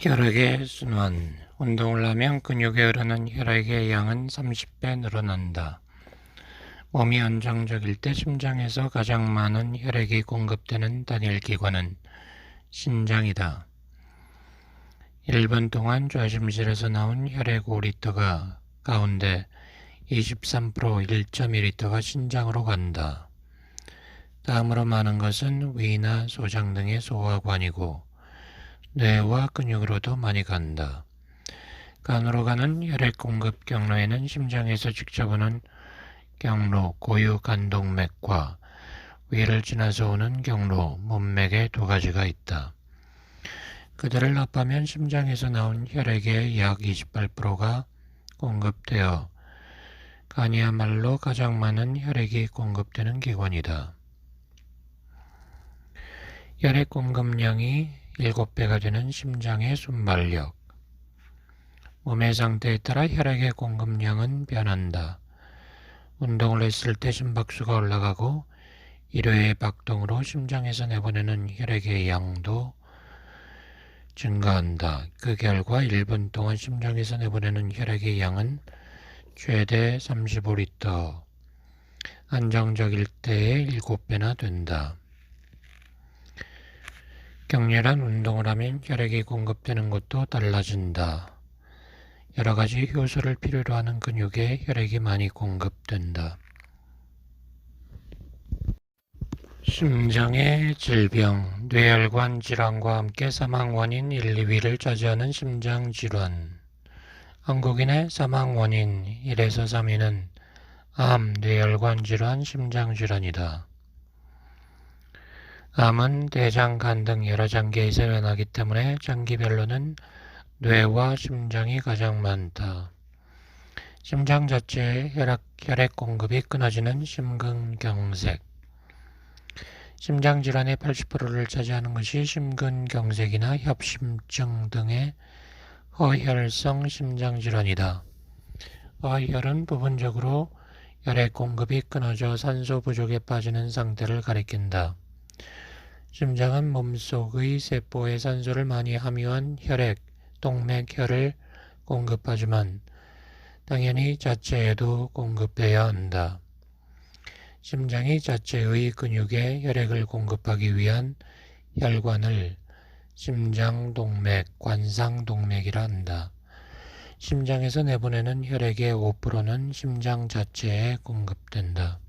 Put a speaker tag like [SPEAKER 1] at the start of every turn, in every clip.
[SPEAKER 1] 혈액의 순환. 운동을 하면 근육에 흐르는 혈액의 양은 30배 늘어난다. 몸이 안정적일 때 심장에서 가장 많은 혈액이 공급되는 단일 기관은 심장이다. 1분 동안 좌심실에서 나온 혈액 5리터가 가운데 23% 1.2리터가 심장으로 간다. 다음으로 많은 것은 위나 소장 등의 소화관이고 뇌와 근육으로도 많이 간다. 간으로 가는 혈액 공급 경로에는 심장에서 직접 오는 경로 고유간동맥과 위를 지나서 오는 경로 문맥의 두 가지가 있다. 그들을 합하면 심장에서 나온 혈액의 약 28%가 공급되어 간이야말로 가장 많은 혈액이 공급되는 기관이다. 혈액 공급량이 7배가 되는 심장의 순발력. 몸의 상태에 따라 혈액의 공급량은 변한다. 운동을 했을 때 심박수가 올라가고 1회의 박동으로 심장에서 내보내는 혈액의 양도 증가한다. 그 결과 1분 동안 심장에서 내보내는 혈액의 양은 최대 35리터, 안정적일 때의 7배나 된다. 격렬한 운동을 하면 혈액이 공급되는 것도 달라진다. 여러 가지 효소를 필요로 하는 근육에 혈액이 많이 공급된다. 심장의 질병, 뇌혈관 질환과 함께 사망 원인 1, 2위를 차지하는 심장질환. 한국인의 사망 원인 1에서 3위는 암, 뇌혈관 질환, 심장질환이다. 암은 대장, 간 등 여러 장기에서 변하기 때문에 장기별로는 뇌와 심장이 가장 많다. 심장 자체의 혈액 공급이 끊어지는 심근경색. 심장질환의 80%를 차지하는 것이 심근경색이나 협심증 등의 허혈성 심장질환이다. 허혈은 부분적으로 혈액 공급이 끊어져 산소 부족에 빠지는 상태를 가리킨다. 심장은 몸속의 세포에 산소를 많이 함유한 혈액, 동맥혈을 공급하지만 당연히 자체에도 공급해야 한다. 심장이 자체의 근육에 혈액을 공급하기 위한 혈관을 심장동맥, 관상동맥이라 한다. 심장에서 내보내는 혈액의 5%는 심장 자체에 공급된다.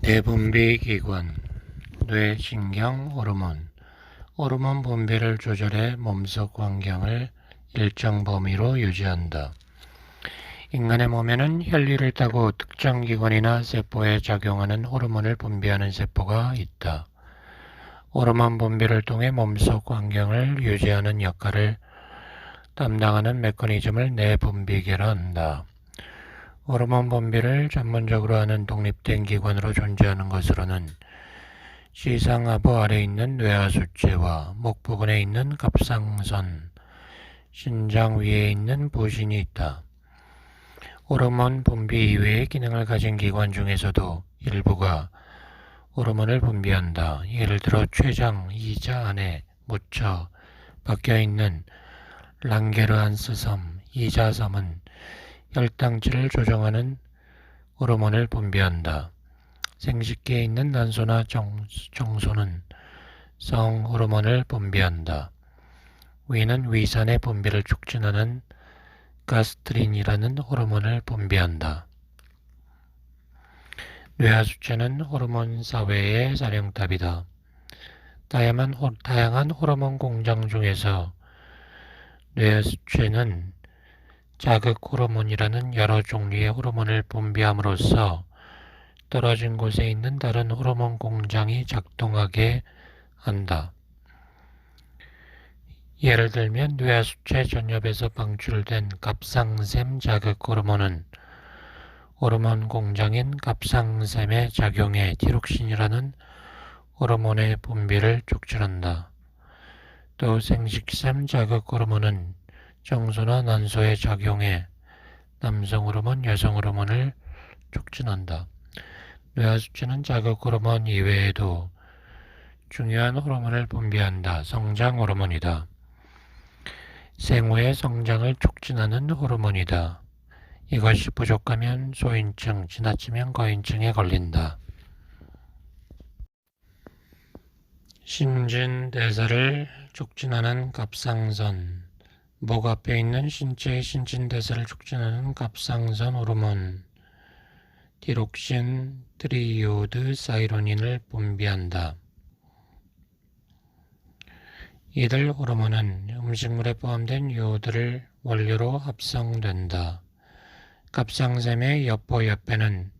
[SPEAKER 1] 내분비기관, 뇌신경 호르몬. 호르몬 분비를 조절해 몸속 환경을 일정 범위로 유지한다. 인간의 몸에는 혈류를 타고 특정 기관이나 세포에 작용하는 호르몬을 분비하는 세포가 있다. 호르몬 분비를 통해 몸속 환경을 유지하는 역할을 담당하는 메커니즘을 내분비계라 한다. 호르몬 분비를 전문적으로 하는 독립된 기관으로 존재하는 것으로는 시상하부 아래에 있는 뇌하수체와 목 부근에 있는 갑상선, 신장 위에 있는 부신이 있다. 호르몬 분비 이외의 기능을 가진 기관 중에서도 일부가 호르몬을 분비한다. 예를 들어 췌장, 이자 안에 묻혀 박혀있는 랑게르한스섬, 이자섬은 혈당치를 조정하는 호르몬을 분비한다. 생식기에 있는 난소나 정소는 성 호르몬을 분비한다. 위는 위산의 분비를 촉진하는 가스트린이라는 호르몬을 분비한다. 뇌하수체는 호르몬 사회의 사령탑이다. 다양한 호르몬 공장 중에서 뇌하수체는 자극 호르몬이라는 여러 종류의 호르몬을 분비함으로써 떨어진 곳에 있는 다른 호르몬 공장이 작동하게 한다. 예를 들면 뇌하수체 전엽에서 방출된 갑상샘 자극 호르몬은 호르몬 공장인 갑상샘의 작용에 티록신이라는 호르몬의 분비를 촉진한다. 또 생식샘 자극 호르몬은 정소나 난소의 작용에 남성 호르몬, 여성 호르몬을 촉진한다. 뇌하수체는 자극 호르몬 이외에도 중요한 호르몬을 분비한다. 성장 호르몬이다. 생후의 성장을 촉진하는 호르몬이다. 이것이 부족하면 소인증, 지나치면 거인증에 걸린다. 신진대사를 촉진하는 갑상선. 목 앞에 있는 신체의 신진대사를 촉진하는 갑상선 호르몬 디록신, 트리이오드, 사이로닌을 분비한다. 이들 호르몬은 음식물에 포함된 요오드를 원료로 합성된다. 갑상샘의 여포 옆에는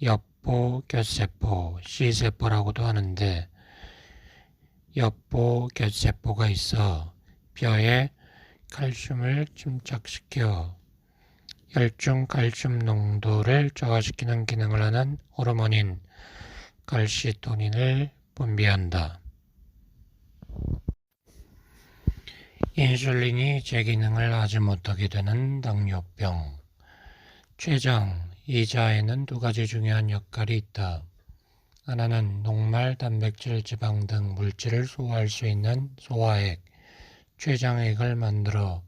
[SPEAKER 1] 여포곁세포, C세포라고도 하는데 여포곁세포가 있어 뼈에 칼슘을 침착시켜 혈중 칼슘 농도를 저하시키는 기능을 하는 호르몬인 칼시토닌을 분비한다. 인슐린이 제 기능을 하지 못하게 되는 당뇨병. 췌장, 이자에는 두 가지 중요한 역할이 있다. 하나는 녹말, 단백질, 지방 등 물질을 소화할 수 있는 소화액, 췌장액을 만들어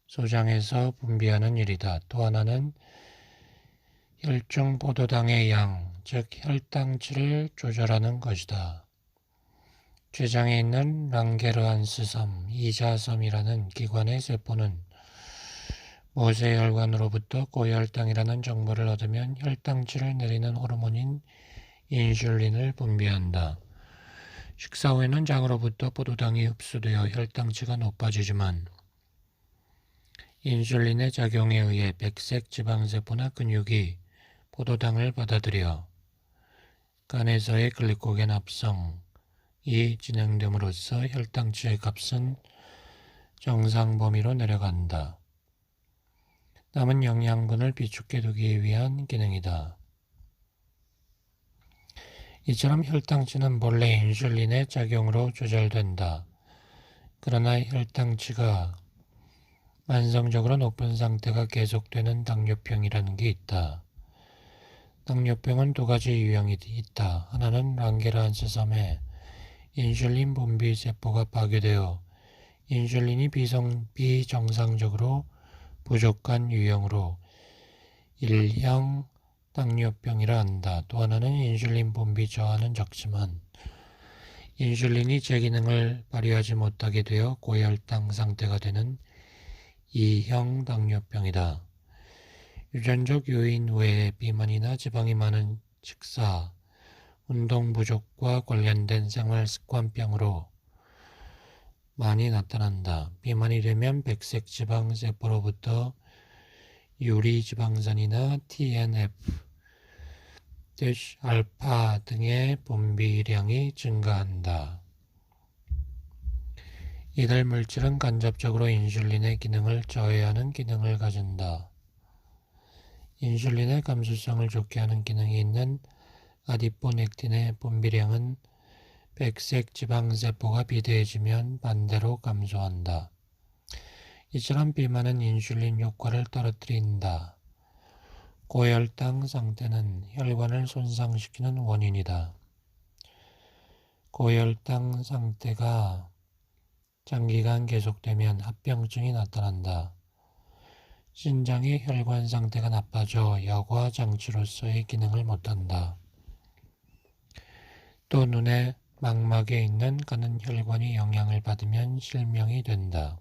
[SPEAKER 1] 소장에서 분비하는 일이다. 또 하나는 혈중 포도당의 양, 즉 혈당치를 조절하는 것이다. 췌장에 있는 랑게르한스섬, 이자섬이라는 기관의 세포는 모세혈관으로부터 고혈당이라는 정보를 얻으면 혈당치를 내리는 호르몬인 인슐린을 분비한다. 식사 후에는 장으로부터 포도당이 흡수되어 혈당치가 높아지지만 인슐린의 작용에 의해 백색 지방세포나 근육이 포도당을 받아들여 간에서의 글리코겐 합성이 진행됨으로써 혈당치의 값은 정상 범위로 내려간다. 남은 영양분을 비축해두기 위한 기능이다. 이처럼 혈당치는 본래 인슐린의 작용으로 조절된다. 그러나 혈당치가 만성적으로 높은 상태가 계속되는 당뇨병이라는 게 있다. 당뇨병은 두 가지 유형이 있다. 하나는 랑게르한스섬에 인슐린 분비 세포가 파괴되어 인슐린이 비정상적으로 부족한 유형으로 1형 당뇨병이라 한다. 또 하나는 인슐린 분비 저하는 적지만 인슐린이 제 기능을 발휘하지 못하게 되어 고혈당 상태가 되는 2형 당뇨병이다. 유전적 요인 외에 비만이나 지방이 많은 식사, 운동 부족과 관련된 생활습관병으로 많이 나타난다. 비만이 되면 백색 지방세포로부터 유리지방산이나 TNF, 알파 등의 분비량이 증가한다. 이들 물질은 간접적으로 인슐린의 기능을 저해하는 기능을 가진다. 인슐린의 감수성을 좋게 하는 기능이 있는 아디포넥틴의 분비량은 백색 지방세포가 비대해지면 반대로 감소한다. 이처럼 비만은 인슐린 효과를 떨어뜨린다. 고혈당 상태는 혈관을 손상시키는 원인이다. 고혈당 상태가 장기간 계속되면 합병증이 나타난다. 신장의 혈관 상태가 나빠져 여과 장치로서의 기능을 못한다. 또 눈의 망막에 있는 가는 혈관이 영향을 받으면 실명이 된다.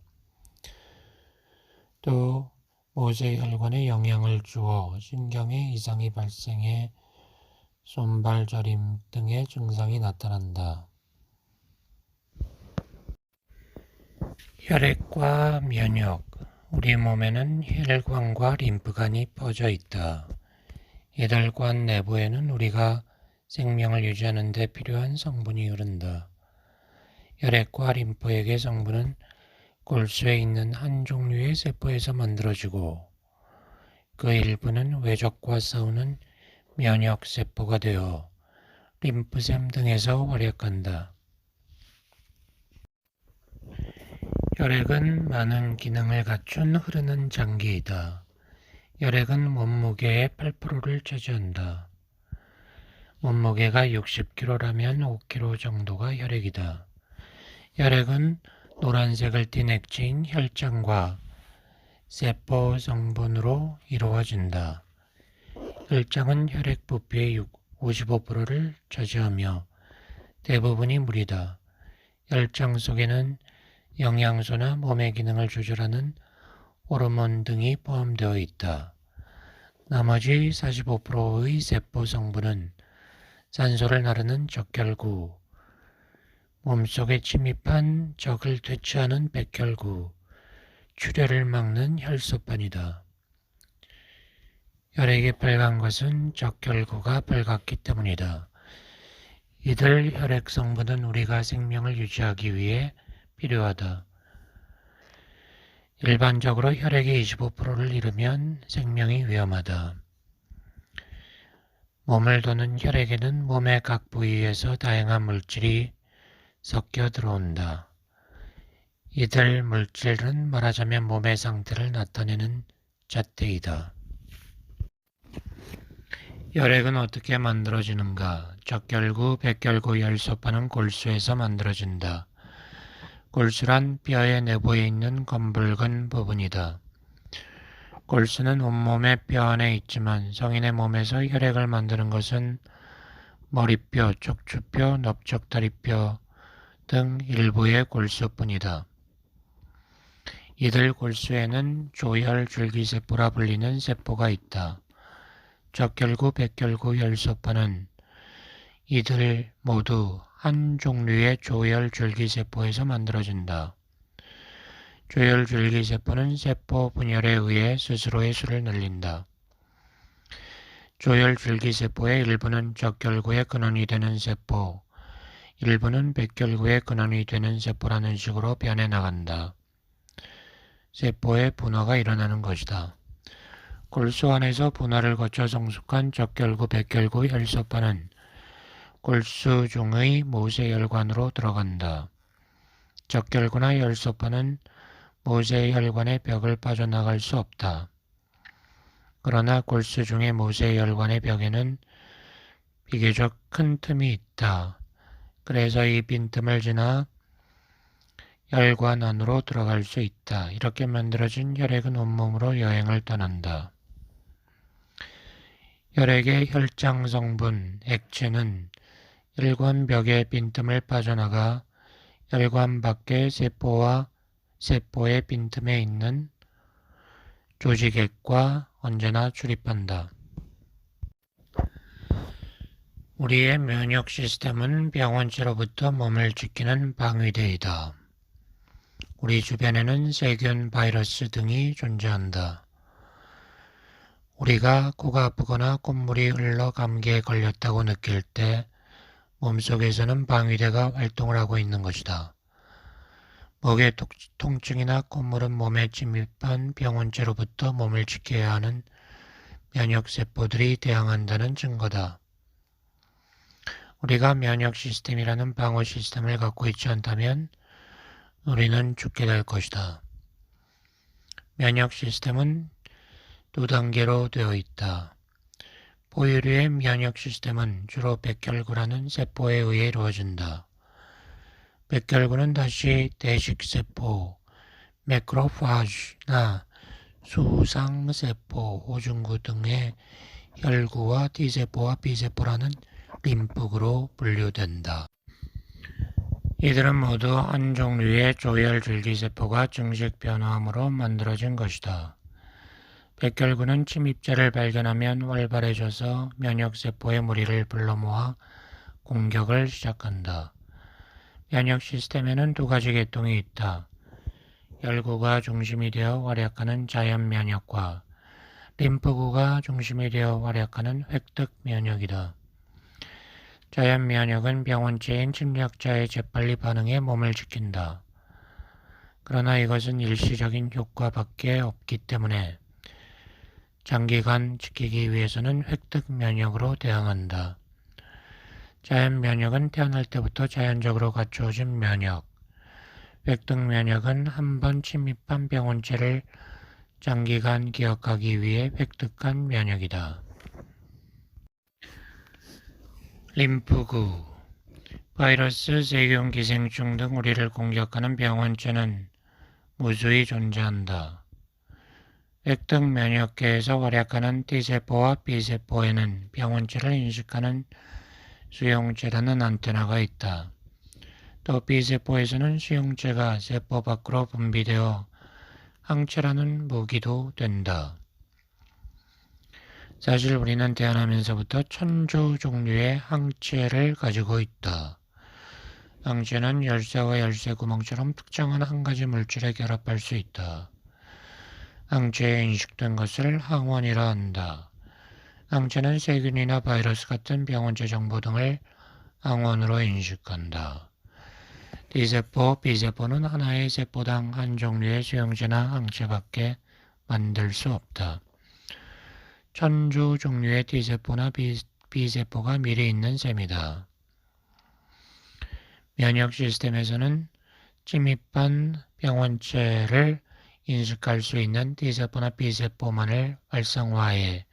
[SPEAKER 1] 또 모세혈관에 영향을 주어 신경에 이상이 발생해 손발 저림 등의 증상이 나타난다. 혈액과 면역. 우리 몸에는 혈관과 림프관이 퍼져 있다. 이들 관 내부에는 우리가 생명을 유지하는 데 필요한 성분이 흐른다. 혈액과 림프액의 성분은 골수에 있는 한 종류의 세포에서 만들어지고 그 일부는 외적과 싸우는 면역세포가 되어 림프샘 등에서 활약한다. 혈액은 많은 기능을 갖춘 흐르는 장기이다. 혈액은 몸무게의 8%를 차지한다. 몸무게가 60kg라면 5kg 정도가 혈액이다. 혈액은 노란색을 띤 액체인 혈장과 세포 성분으로 이루어진다. 혈장은 혈액 부피의 55%를 차지하며 대부분이 물이다. 혈장 속에는 영양소나 몸의 기능을 조절하는 호르몬 등이 포함되어 있다. 나머지 45%의 세포 성분은 산소를 나르는 적혈구, 몸속에 침입한 적을 퇴치하는 백혈구, 출혈을 막는 혈소판이다. 혈액이 빨간 것은 적혈구가 빨갛기 때문이다. 이들 혈액 성분은 우리가 생명을 유지하기 위해 필요하다. 일반적으로 혈액의 25%를 이루면 생명이 위험하다. 몸을 도는 혈액에는 몸의 각 부위에서 다양한 물질이 섞여 들어온다. 이들 물질은 말하자면 몸의 상태를 나타내는 잣대이다. 혈액은 어떻게 만들어지는가? 적혈구, 백혈구, 혈소판은 골수에서 만들어진다. 골수란 뼈의 내부에 있는 검붉은 부분이다. 골수는 온몸의 뼈 안에 있지만 성인의 몸에서 혈액을 만드는 것은 머리뼈, 척추뼈, 넓적다리뼈 등 일부의 골수뿐이다. 이들 골수에는 조혈줄기세포라 불리는 세포가 있다. 적혈구, 백혈구, 혈소판은 이들 모두 한 종류의 조혈줄기세포에서 만들어진다. 조혈줄기세포는 세포 분열에 의해 스스로의 수를 늘린다. 조혈줄기세포의 일부는 적혈구의 근원이 되는 세포, 일부는 백혈구의 근원이 되는 세포라는 식으로 변해 나간다. 세포의 분화가 일어나는 것이다. 골수 안에서 분화를 거쳐 성숙한 적혈구, 백혈구, 혈소판은 골수 중의 모세혈관으로 들어간다. 적혈구나 혈소판은 모세혈관의 벽을 빠져나갈 수 없다. 그러나 골수 중의 모세혈관의 벽에는 비교적 큰 틈이 있다. 그래서 이 빈틈을 지나 혈관 안으로 들어갈 수 있다. 이렇게 만들어진 혈액은 온몸으로 여행을 떠난다. 혈액의 혈장 성분, 액체는 혈관벽의 빈틈을 빠져나가 혈관 밖의 세포와 세포의 빈틈에 있는 조직액과 언제나 출입한다. 우리의 면역 시스템은 병원체로부터 몸을 지키는 방위대이다. 우리 주변에는 세균, 바이러스 등이 존재한다. 우리가 코가 아프거나 콧물이 흘러 감기에 걸렸다고 느낄 때 몸속에서는 방위대가 활동을 하고 있는 것이다. 목의 통증이나 콧물은 몸에 침입한 병원체로부터 몸을 지켜야 하는 면역세포들이 대항한다는 증거다. 우리가 면역 시스템이라는 방어 시스템을 갖고 있지 않다면 우리는 죽게 될 것이다. 면역 시스템은 두 단계로 되어 있다. 포유류의 면역 시스템은 주로 백혈구라는 세포에 의해 이루어진다. 백혈구는 다시 대식세포, 매크로파지나 수상세포, 오중구 등의 혈구와 T세포와 B세포라는 림프구로 분류된다. 이들은 모두 한 종류의 조혈줄기세포가 증식 변화함으로 만들어진 것이다. 백혈구는 침입자를 발견하면 활발해져서 면역세포의 무리를 불러 모아 공격을 시작한다. 면역 시스템에는 두 가지 계통이 있다. 혈구가 중심이 되어 활약하는 자연면역과 림프구가 중심이 되어 활약하는 획득면역이다. 자연면역은 병원체인 침략자의 재빨리 반응에 몸을 지킨다. 그러나 이것은 일시적인 효과밖에 없기 때문에 장기간 지키기 위해서는 획득면역으로 대응한다. 자연면역은 태어날 때부터 자연적으로 갖추어진 면역, 획득면역은 한 번 침입한 병원체를 장기간 기억하기 위해 획득한 면역이다. 림프구 바이러스, 세균, 기생충 등 우리를 공격하는 병원체는 무수히 존재한다. 액등 면역계에서 활약하는 T세포와 B세포에는 병원체를 인식하는 수용체라는 안테나가 있다. 또 B세포에서는 수용체가 세포 밖으로 분비되어 항체라는 무기도 된다. 사실 우리는 태어나면서부터 천조 종류의 항체를 가지고 있다. 항체는 열쇠와 열쇠 구멍처럼 특정한 한 가지 물질에 결합할 수 있다. 항체에 인식된 것을 항원이라 한다. 항체는 세균이나 바이러스 같은 병원체 정보 등을 항원으로 인식한다. T세포, B세포는 하나의 세포당 한 종류의 수용체나 항체밖에 만들 수 없다. 천조 종류의 T세포나 B세포가 미리 있는 셈이다. 면역 시스템에서는 침입한 병원체를 인식할 수 있는 T세포나 B세포만을 활성화해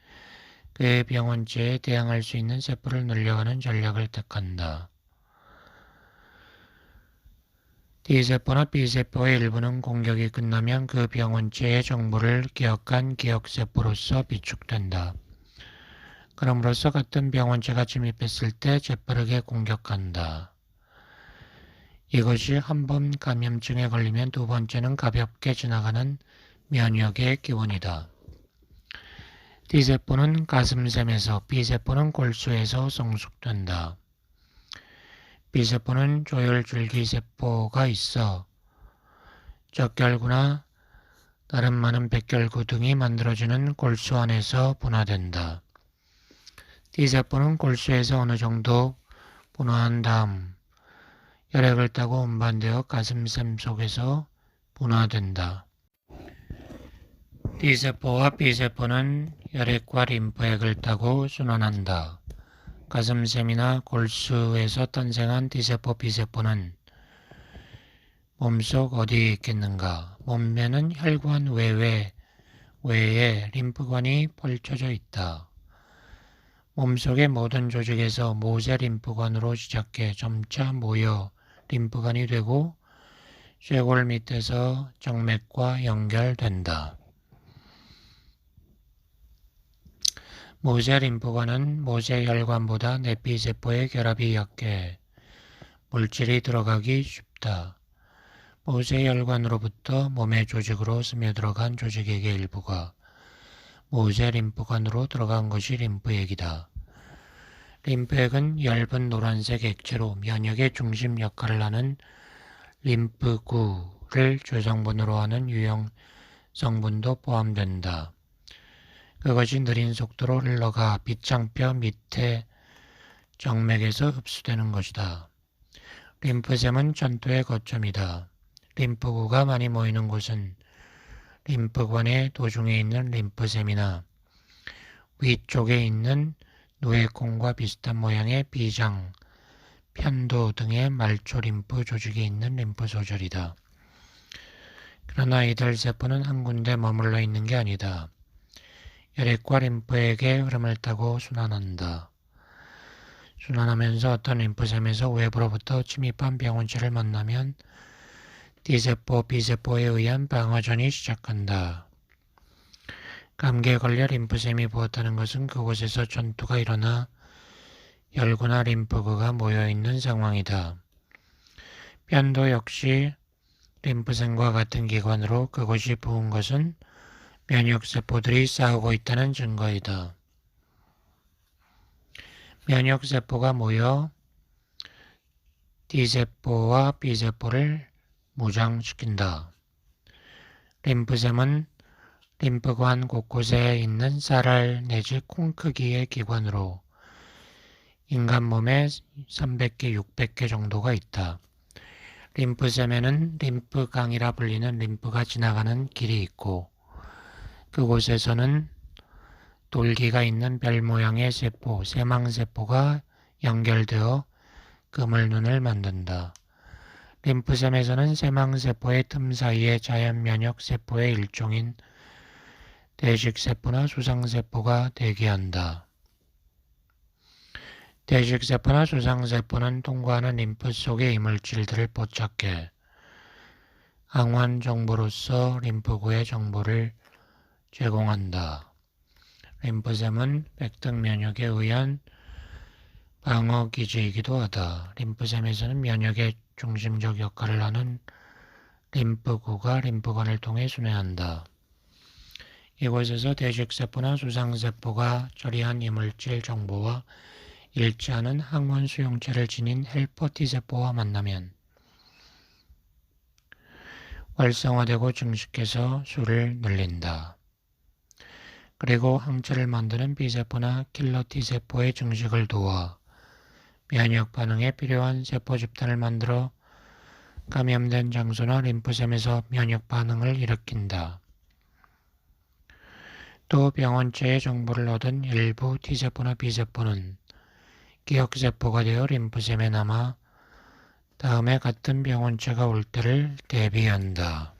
[SPEAKER 1] 그 병원체에 대항할 수 있는 세포를 늘려가는 전략을 택한다. T세포나 B세포의 일부는 공격이 끝나면 그 병원체의 정보를 기억한 기억세포로서 비축된다. 그럼으로써 같은 병원체가 침입했을 때 재빠르게 공격한다. 이것이 한 번 감염증에 걸리면 두 번째는 가볍게 지나가는 면역의 기원이다. T세포는 가슴샘에서, B세포는 골수에서 성숙된다. B세포는 조혈줄기세포가 있어 적결구나 다른 많은 백결구 등이 만들어지는 골수 안에서 분화된다. T세포는 골수에서 어느 정도 분화한 다음 혈액을 타고 운반되어 가슴샘 속에서 분화된다. T세포와 B세포는 혈액과 림프액을 타고 순환한다. 가슴샘이나 골수에서 탄생한 T세포, B세포는 몸속 어디에 있겠는가? 몸매는 혈관 외에 림프관이 펼쳐져 있다. 몸속의 모든 조직에서 모세 림프관으로 시작해 점차 모여 림프관이 되고 쇄골 밑에서 정맥과 연결된다. 모세 림프관은 모세 혈관보다 내피세포의 결합이 약해 물질이 들어가기 쉽다. 모세 혈관으로부터 몸의 조직으로 스며들어간 조직액의 일부가 모세 림프관으로 들어간 것이 림프액이다. 림프액은 엷은 노란색 액체로 면역의 중심 역할을 하는 림프구를 주성분으로 하는 유형 성분도 포함된다. 그것이 느린 속도로 흘러가 밑장뼈 밑에 정맥에서 흡수되는 것이다. 림프샘은 전투의 거점이다. 림프구가 많이 모이는 곳은 림프관의 도중에 있는 림프샘이나 위쪽에 있는 누에콘과 비슷한 모양의 비장, 편도 등의 말초 림프 조직이 있는 림프 소절이다. 그러나 이들 세포는 한 군데 머물러 있는 게 아니다. 혈액과 림프액의 흐름을 타고 순환한다. 순환하면서 어떤 림프샘에서 외부로부터 침입한 병원체를 만나면 T세포, B세포에 의한 방어전이 시작한다. 감기에 걸려 림프샘이 부었다는 것은 그곳에서 전투가 일어나 혈구나 림프구가 모여있는 상황이다. 편도 역시 림프샘과 같은 기관으로 그곳이 부은 것은 면역세포들이 싸우고 있다는 증거이다. 면역세포가 모여 T세포와 B세포를 무장시킨다. 림프샘은 림프관 곳곳에 있는 쌀알 내지 콩 크기의 기관으로 인간 몸에 300개, 600개 정도가 있다. 림프샘에는 림프강이라 불리는 림프가 지나가는 길이 있고 그곳에서는 돌기가 있는 별 모양의 세포, 세망세포가 연결되어 그물눈을 만든다. 림프샘에서는 세망세포의 틈 사이에 자연면역세포의 일종인 대식세포나 수상세포가 대기한다. 대식세포나 수상세포는 통과하는 림프 속의 이물질들을 포착해 항원 정보로서 림프구에 정보를 제공한다. 림프샘은 백등 면역에 의한 방어 기제이기도 하다. 림프샘에서는 면역의 중심적 역할을 하는 림프구가 림프관을 통해 순회한다. 이곳에서 대식세포나 수상세포가 처리한 이물질 정보와 일치하는 항원 수용체를 지닌 헬퍼 T세포와 만나면 활성화되고 증식해서 수를 늘린다. 그리고 항체를 만드는 B세포나 킬러 T세포의 증식을 도와 면역 반응에 필요한 세포 집단을 만들어 감염된 장소나 림프샘에서 면역 반응을 일으킨다. 또 병원체의 정보를 얻은 일부 T세포나 B세포는 기억세포가 되어 림프샘에 남아 다음에 같은 병원체가 올 때를 대비한다.